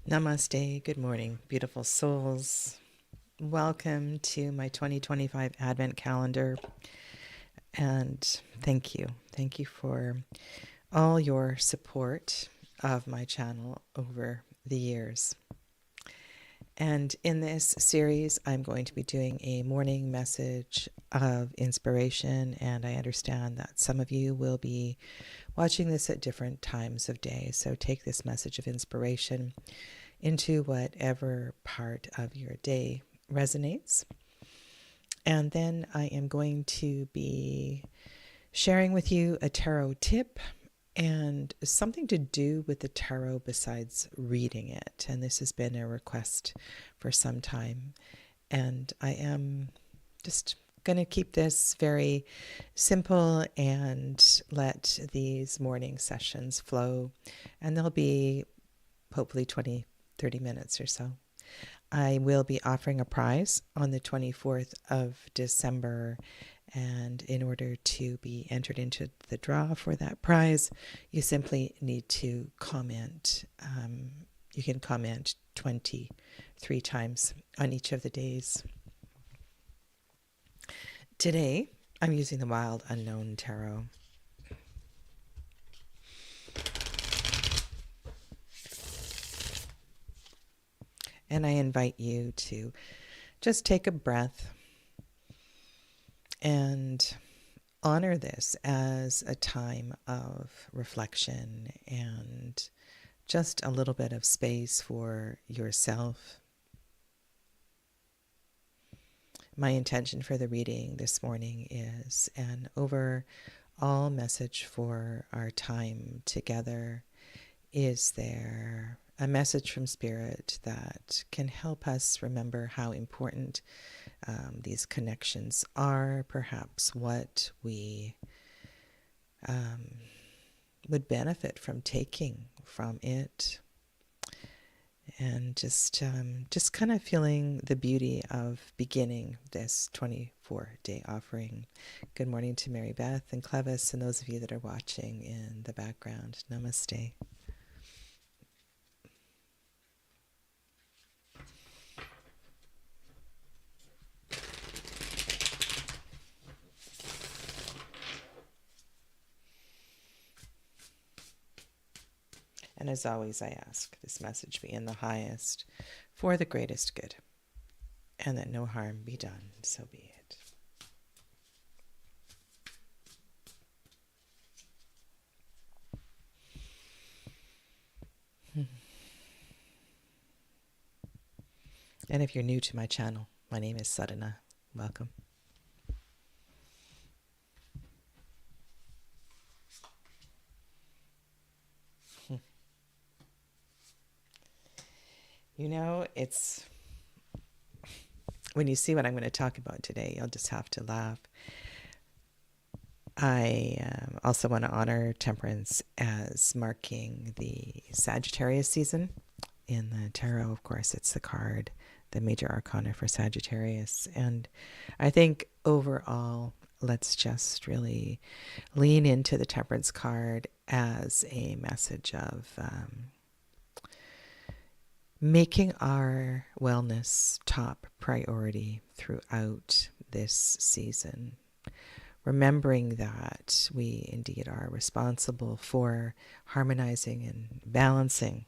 Namaste. Good morning, beautiful souls. Welcome to my 2025 Advent calendar. And thank you. Thank you for all your support of my channel over the years. And in this series, I'm going to be doing a morning message of inspiration. And I understand that some of you will be watching this at different times of day. So take this message of inspiration into whatever part of your day resonates. And then I am going to be sharing with you a tarot tip and something to do with the tarot besides reading it. And this has been a request for some time. And I am just going to keep this very simple and let these morning sessions flow. And they'll be hopefully 30 minutes or so. I will be offering a prize on the 24th of December, and in order to be entered into the draw for that prize, you simply need to comment. You can comment 23 times on each of the days. Today, I'm using the Wild Unknown Tarot. And I invite you to just take a breath and honor this as a time of reflection and just a little bit of space for yourself. My intention for the reading this morning is an overall message for our time together. Is there a message from Spirit that can help us remember how important these connections are, perhaps what we would benefit from taking from it, and just kind of feeling the beauty of beginning this 24-day offering. Good morning to Mary Beth and Clevis and those of you that are watching in the background. Namaste. And as always, I ask this message be in the highest for the greatest good, and that no harm be done, so be it. And if you're new to my channel, my name is Sadhana. Welcome. You know, it's when you see what I'm going to talk about today, you'll just have to laugh. I also want to honor Temperance as marking the Sagittarius season. In the tarot, of course, it's the card, the major arcana for Sagittarius. And I think overall, let's just really lean into the Temperance card as a message of making our wellness top priority throughout this season. Remembering that we indeed are responsible for harmonizing and balancing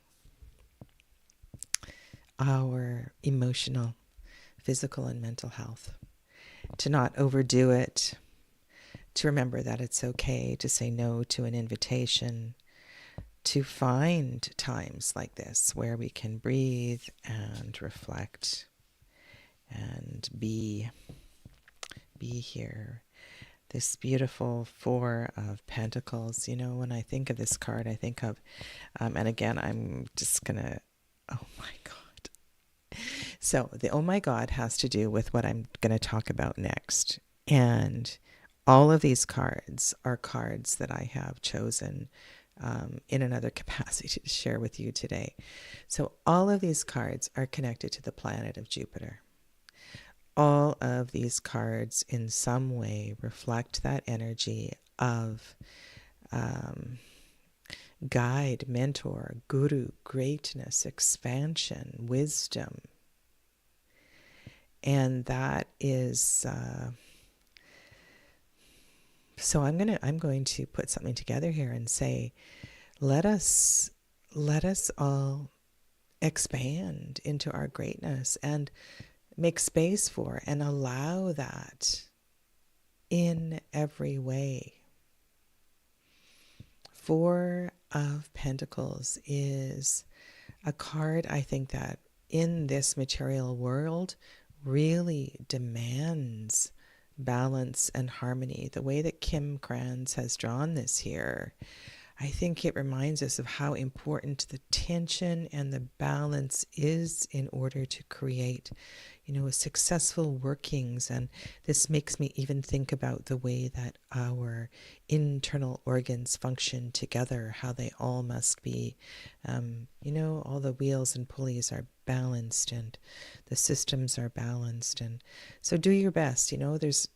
our emotional, physical, and mental health. To not overdo it. To remember that it's okay to say no to an invitation. To find times like this where we can breathe and reflect and be here. This beautiful Four of Pentacles. You know, when I think of this card, I think of, and again, I'm just gonna, oh my God. So the oh my God has to do with what I'm gonna talk about next. And all of these cards are cards that I have chosen in another capacity to share with you today. So all of these cards are connected to the planet of Jupiter. All of these cards in some way reflect that energy of guide, mentor, guru, greatness, expansion, wisdom. And that is so I'm going to put something together here and say, let us all expand into our greatness and make space for and allow that in every way. Four of Pentacles is a card, I think, that in this material world really demands balance and harmony. The way that Kim Kranz has drawn this here, I think it reminds us of how important the tension and the balance is in order to create, a successful workings. And this makes me even think about the way that our internal organs function together, how they all must be, all the wheels and pulleys are balanced and the systems are balanced. And so do your best. There's,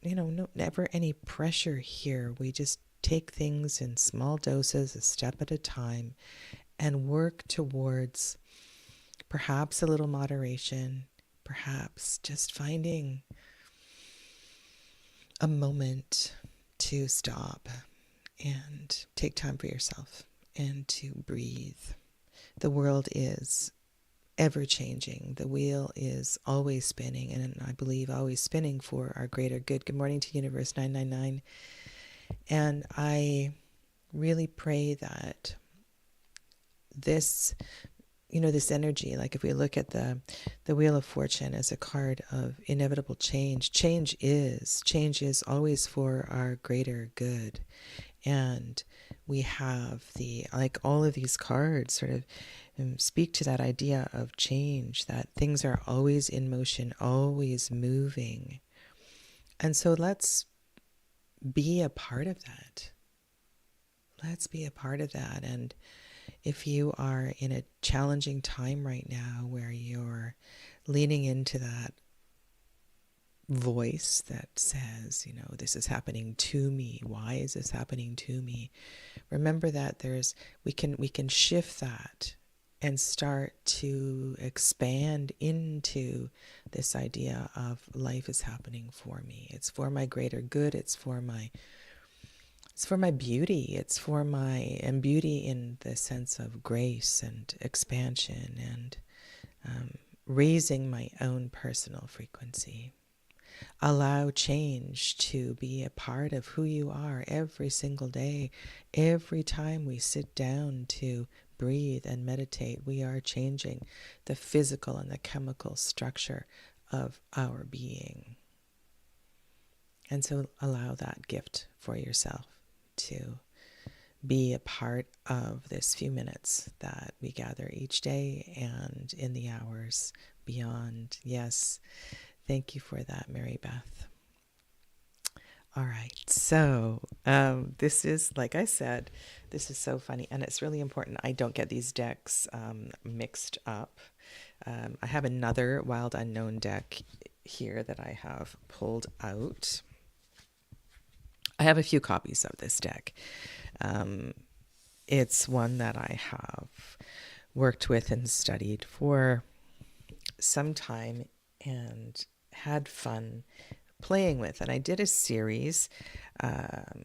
never any pressure here. We just take things in small doses, a step at a time, and work towards perhaps a little moderation, perhaps just finding a moment to stop and take time for yourself and to breathe. The world is ever changing. The wheel is always spinning, and I believe always spinning for our greater good. Good morning to Universe 999. And I really pray that this, this energy, like if we look at the Wheel of Fortune as a card of inevitable change, change is always for our greater good. And we have all of these cards sort of speak to that idea of change, that things are always in motion, always moving. And so let's be a part of that. Let's be a part of that. And if you are in a challenging time right now where you're leaning into that voice that says, this is happening to me. Why is this happening to me? Remember that we can shift that and start to expand into this idea of life is happening for me. It's for my greater good. It's for my beauty. It's for and beauty in the sense of grace and expansion and raising my own personal frequency. Allow change to be a part of who you are every single day. Every time we sit down to breathe and meditate, we are changing the physical and the chemical structure of our being. And so allow that gift for yourself to be a part of this few minutes that we gather each day and in the hours beyond. Yes, thank you for that, Mary Beth. All right, so this is, like I said, this is so funny, and it's really important I don't get these decks mixed up. I have another Wild Unknown deck here that I have pulled out. I have a few copies of this deck. It's one that I have worked with and studied for some time and had fun playing with. And I did a series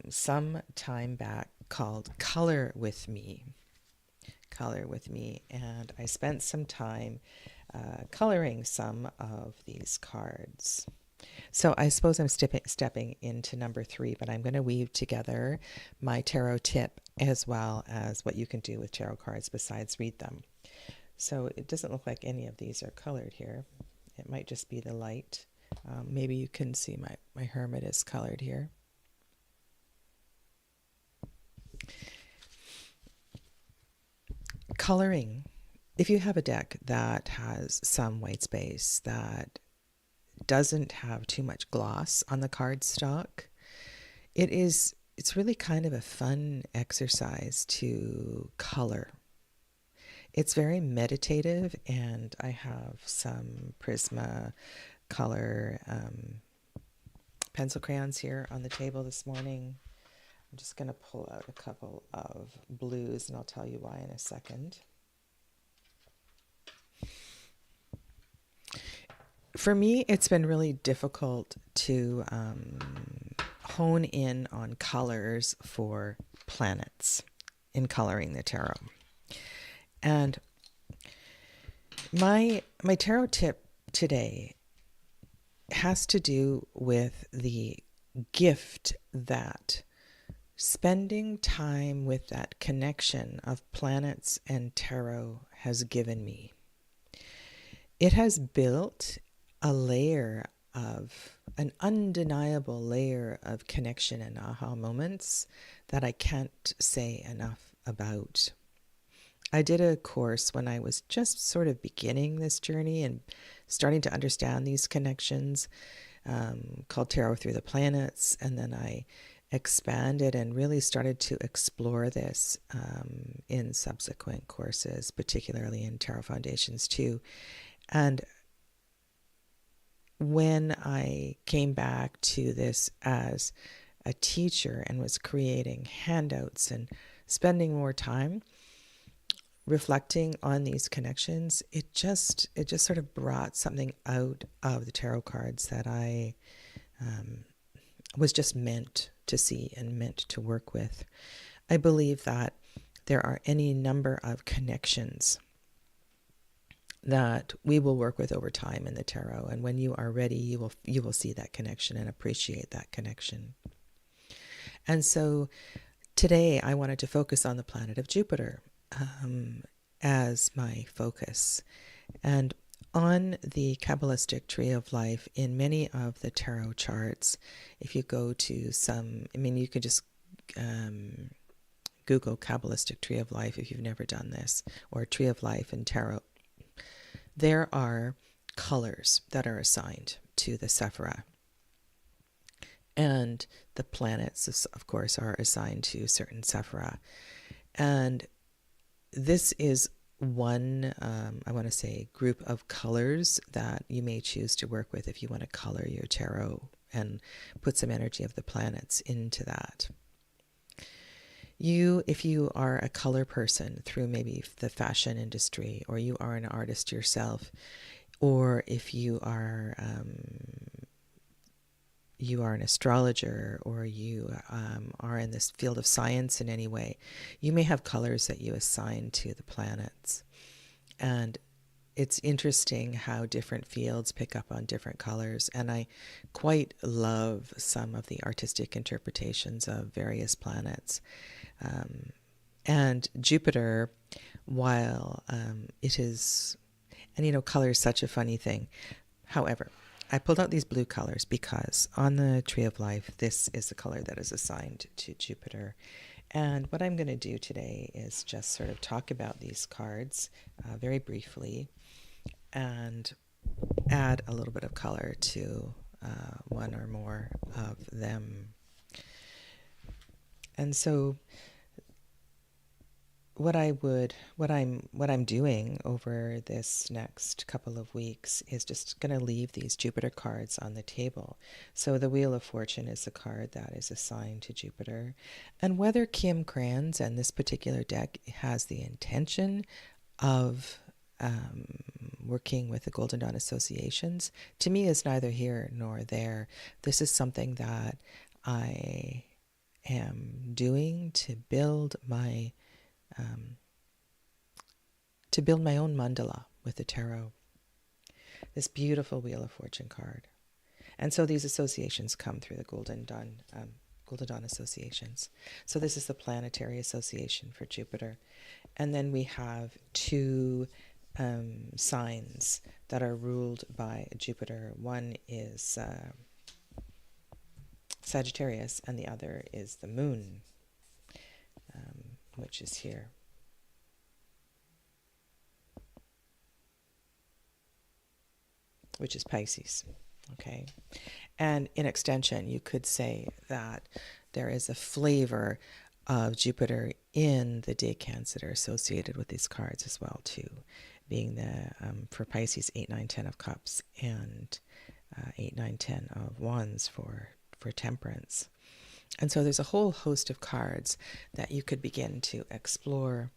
some time back called Color With Me. And I spent some time coloring some of these cards. So I suppose I'm stepping into number 3, but I'm going to weave together my tarot tip as well as what you can do with tarot cards besides read them. So it doesn't look like any of these are colored here. It might just be the light. Maybe you can see my hermit is colored here. Coloring. If you have a deck that has some white space, that doesn't have too much gloss on the cardstock, it's really kind of a fun exercise to color. It's very meditative, and I have some Prisma color pencil crayons here on the table this morning. I'm just going to pull out a couple of blues, and I'll tell you why in a second. For me, it's been really difficult to hone in on colors for planets in coloring the tarot. And my tarot tip today has to do with the gift that spending time with that connection of planets and tarot has given me. It has built a layer of, an undeniable layer of connection and aha moments that I can't say enough about. I did a course when I was just sort of beginning this journey and starting to understand these connections, called Tarot Through the Planets, and then I expanded and really started to explore this in subsequent courses, particularly in Tarot Foundations too. And when I came back to this as a teacher and was creating handouts and spending more time reflecting on these connections, it just sort of brought something out of the tarot cards that I was just meant to see and meant to work with. I believe that there are any number of connections that we will work with over time in the tarot, and when you are ready, you will see that connection and appreciate that connection. And so today I wanted to focus on the planet of Jupiter as my focus. And on the Kabbalistic Tree of Life, in many of the tarot charts, if you go to some, you could just Google Kabbalistic Tree of Life if you've never done this, or Tree of Life and Tarot. There are colors that are assigned to the Sephira. And the planets, of course, are assigned to certain Sephira. And this is one, I want to say, group of colors that you may choose to work with if you want to color your tarot and put some energy of the planets into that. If you are a color person through maybe the fashion industry, or you are an artist yourself, or if you are an astrologer, or you are in this field of science in any way, you may have colors that you assign to the planets. And it's interesting how different fields pick up on different colors, and I quite love some of the artistic interpretations of various planets. And Jupiter, while it is, and color is such a funny thing. However, I pulled out these blue colors because on the Tree of Life, this is the color that is assigned to Jupiter. And what I'm going to do today is just sort of talk about these cards very briefly and add a little bit of color to one or more of them. And so what I'm doing over this next couple of weeks is just going to leave these Jupiter cards on the table. So the Wheel of Fortune is the card that is assigned to Jupiter. And whether Kim Kranz and this particular deck has the intention of working with the Golden Dawn associations, to me, is neither here nor there. This is something that I am doing to build my own mandala with the tarot. This beautiful Wheel of Fortune card. And so these associations come through the Golden Dawn associations. So this is the planetary association for Jupiter. And then we have two signs that are ruled by Jupiter. One is Sagittarius, and the other is the moon, which is here. Which is Pisces, okay? And in extension, you could say that there is a flavor of Jupiter in the decans that are associated with these cards as well, too, being the, for Pisces, 8, 9, 10 of Cups, and 8, 9, 10 of Wands for Temperance. And so there's a whole host of cards that you could begin to explore.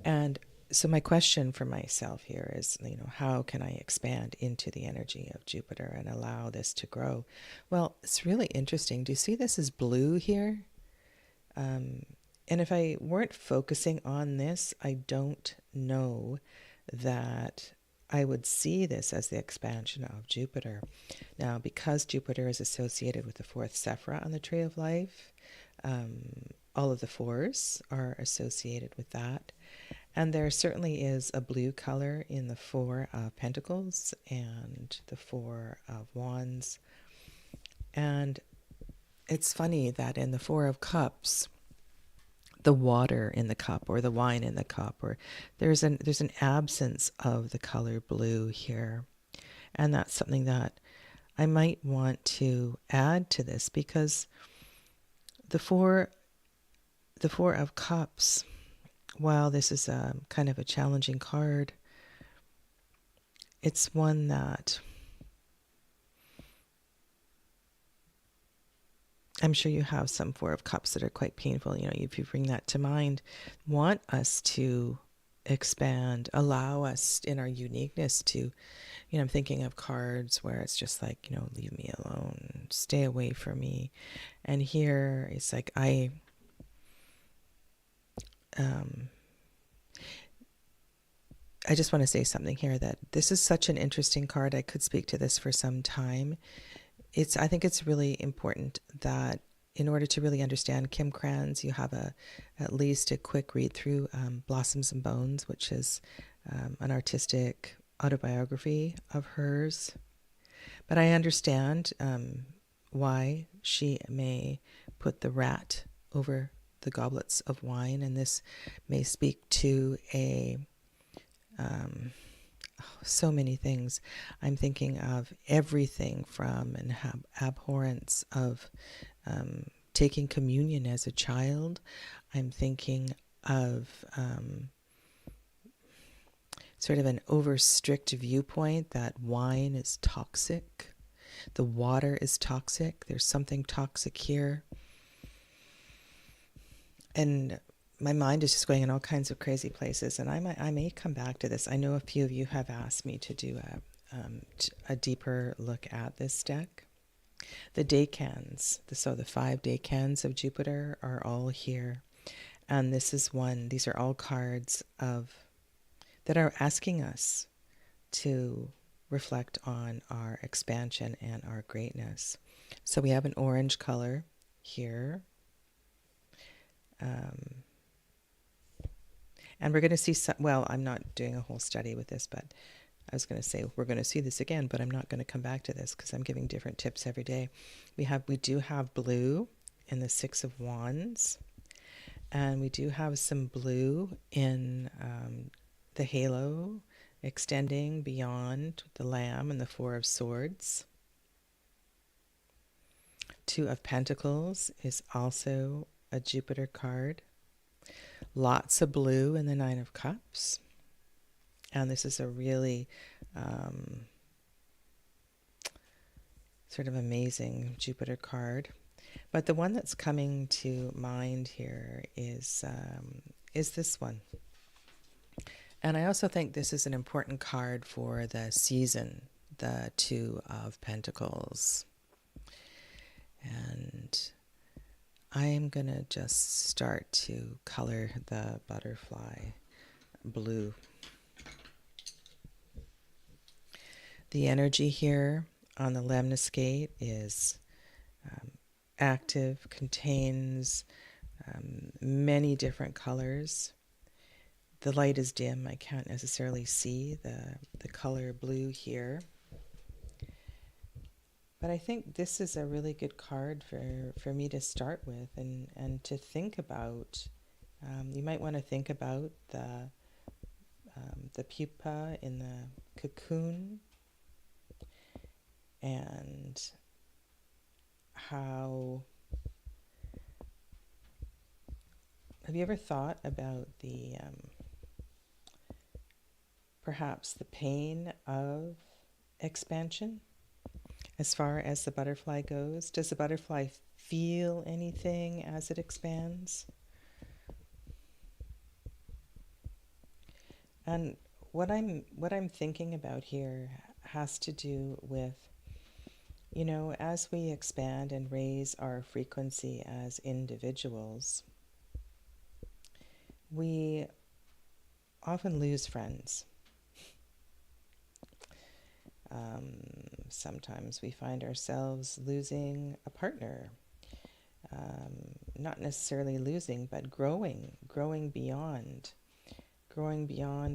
And so my question for myself here is, how can I expand into the energy of Jupiter and allow this to grow? Well, it's really interesting. Do you see this as blue here? And if I weren't focusing on this, I don't know that I would see this as the expansion of Jupiter. Now, because Jupiter is associated with the fourth Sephira on the Tree of Life, all of the fours are associated with that. And there certainly is a blue color in the Four of Pentacles and the Four of Wands. And it's funny that in the Four of Cups, the water in the cup or the wine in the cup, or there's an absence of the color blue here. And that's something that I might want to add to this, because the four of Cups, while this is a kind of a challenging card, it's one that I'm sure you have some Four of Cups that are quite painful. If you bring that to mind, want us to expand, allow us in our uniqueness to, I'm thinking of cards where it's just like, leave me alone, stay away from me. And here it's like, I just want to say something here, that this is such an interesting card. I could speak to this for some time. I think it's really important that in order to really understand Kim Kranz, you have at least a quick read through Blossoms and Bones, which is an artistic autobiography of hers. But I understand why she may put the rat over the goblets of wine, and this may speak to so many things. I'm thinking of everything from an abhorrence of taking communion as a child. I'm thinking of sort of an over strict viewpoint that wine is toxic, the water is toxic, there's something toxic here. And my mind is just going in all kinds of crazy places, and I may come back to this. I know a few of you have asked me to do a deeper look at this deck. The decans, so the 5 decans of Jupiter are all here, and these are all cards that are asking us to reflect on our expansion and our greatness. So we have an orange color here. And we're going to see I'm not doing a whole study with this, but I was going to say we're going to see this again, but I'm not going to come back to this because I'm giving different tips every day. We do have blue in the Six of Wands, and we do have some blue in the halo extending beyond the Lamb and the Four of Swords. Two of Pentacles is also a Jupiter card. Lots of blue in the Nine of Cups. And this is a really sort of amazing Jupiter card. But the one that's coming to mind here is this one. And I also think this is an important card for the season, the Two of Pentacles. And I am going to just start to color the butterfly blue. The energy here on the lemniscate is active, contains many different colors. The light is dim. I can't necessarily see the color blue here. But I think this is a really good card for me to start with and to think about. You might want to think about the pupa in the cocoon and how... Have you ever thought about the perhaps the pain of expansion? As far as the butterfly goes, does the butterfly feel anything as it expands? And what I'm thinking about here has to do with, as we expand and raise our frequency as individuals, we often lose friends. Sometimes we find ourselves losing a partner. Not necessarily losing, but growing beyond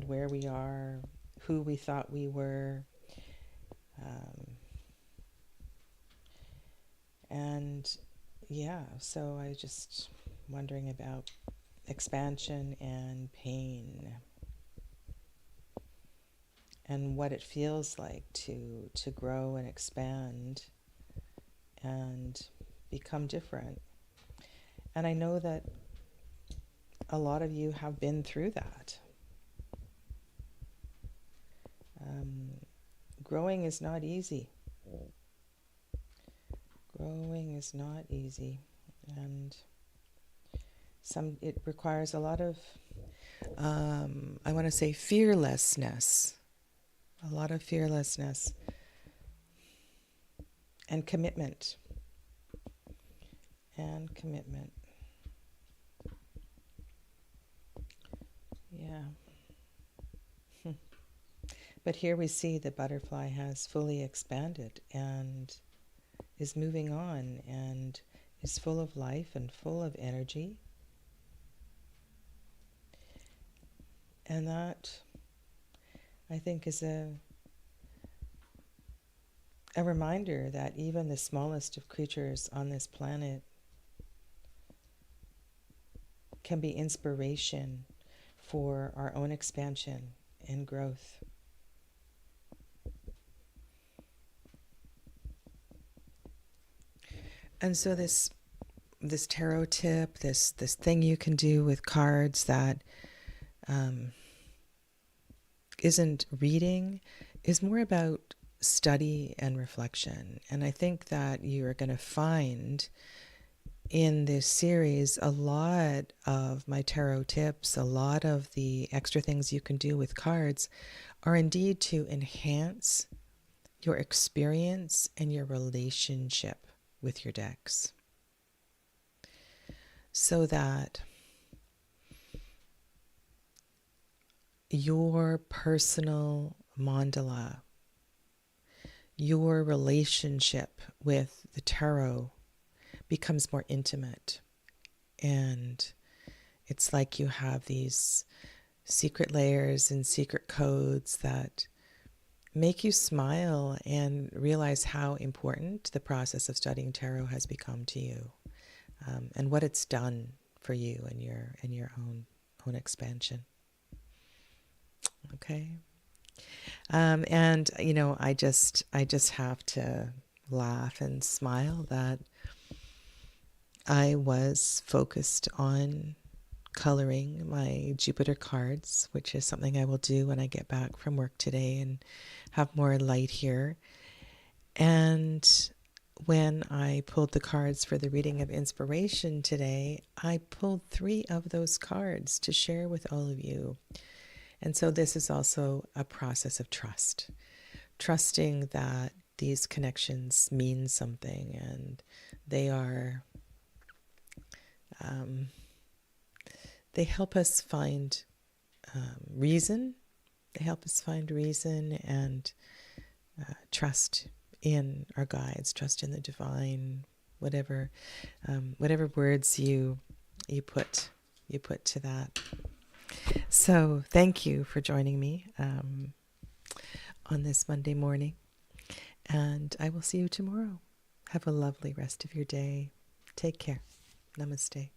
where we are, who we thought we were. So I just wondering about expansion and pain, and what it feels like to grow and expand and become different. And I know that a lot of you have been through that. Growing is not easy. Growing is not easy. And it requires a lot of, I want to say, fearlessness. A lot of fearlessness and commitment. Yeah. But here we see the butterfly has fully expanded and is moving on and is full of life and full of energy. And that, I think, is a reminder that even the smallest of creatures on this planet can be inspiration for our own expansion and growth. And so this tarot tip, this thing you can do with cards that isn't reading, is more about study and reflection. And I think that you are going to find in this series a lot of my tarot tips, a lot of the extra things you can do with cards are indeed to enhance your experience and your relationship with your decks, so that your personal mandala, your relationship with the tarot becomes more intimate. And it's like you have these secret layers and secret codes that make you smile and realize how important the process of studying tarot has become to you, and what it's done for you and your own expansion. Okay. And I just have to laugh and smile that I was focused on coloring my Jupiter cards, which is something I will do when I get back from work today and have more light here. And when I pulled the cards for the reading of inspiration today, I pulled 3 of those cards to share with all of you. And so this is also a process of trust, trusting that these connections mean something, and they are, they help us find reason. They help us find reason and trust in our guides, trust in the divine, whatever words you put to that. So thank you for joining me on this Monday morning, and I will see you tomorrow. Have a lovely rest of your day. Take care. Namaste.